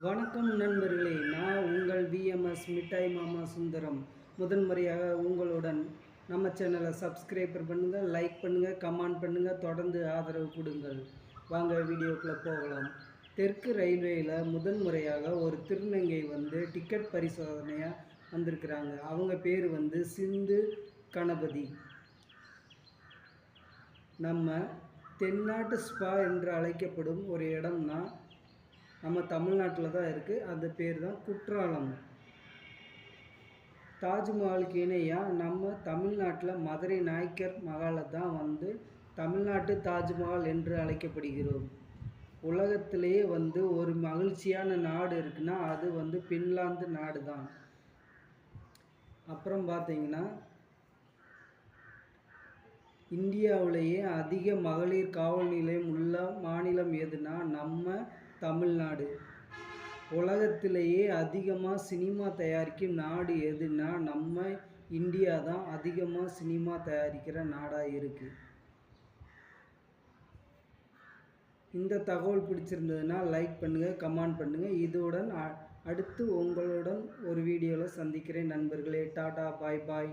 வணக்கம் நண்பர்களே, நான் உங்கள் விஎம்எஸ் மிட்டாய் மாமா சுந்தரம். முதன்முறையாக உங்களுடன் நம்ம சேனலை சப்ஸ்கிரைபர் பண்ணுங்கள், லைக் பண்ணுங்கள், கமெண்ட் பண்ணுங்கள், தொடர்ந்து ஆதரவு கொடுங்கள். வாங்க வீடியோக்குள்ளே போகலாம். தெற்கு ரயில்வேயில் முதன்முறையாக ஒரு திருநங்கை டிக்கெட் பரிசோதனையாக வந்திருக்கிறாங்க. அவங்க பேர் சிந்து கணபதி. நம்ம தென்னாட்டு ஸ்பா என்று அழைக்கப்படும் ஒரு இடம்னா நம்ம தமிழ்நாட்டில் தான் இருக்குது. அந்த பேர் தான் குற்றாலம். தாஜ்மஹாலுக்கு இணையாக நம்ம தமிழ்நாட்டில் மதுரை நாயக்கர் மகாலை தான் தமிழ்நாட்டு தாஜ்மஹால் என்று அழைக்கப்படுகிறோம். உலகத்திலேயே ஒரு மகிழ்ச்சியான நாடு இருக்குன்னா அது பின்லாந்து நாடு தான். அப்புறம் பார்த்தீங்கன்னா, இந்தியாவிலேயே அதிக மகளிர் காவல் நிலையம் உள்ள மாநிலம் எதுனா நம்ம தமிழ்நாடு. உலகத்திலேயே அதிகமாக சினிமா தயாரிக்கும் நாடு எதுனா நம்ம இந்தியா தான் அதிகமாக சினிமா தயாரிக்கிற நாடாக இருக்குது. இந்த தகவல் பிடிச்சிருந்ததுன்னா லைக் பண்ணுங்கள், கமெண்ட் பண்ணுங்கள். இதுடன் அடுத்து உங்களுடன் ஒரு வீடியோவில் சந்திக்கிறேன் நண்பர்களே. டாடா, பாய் பாய்.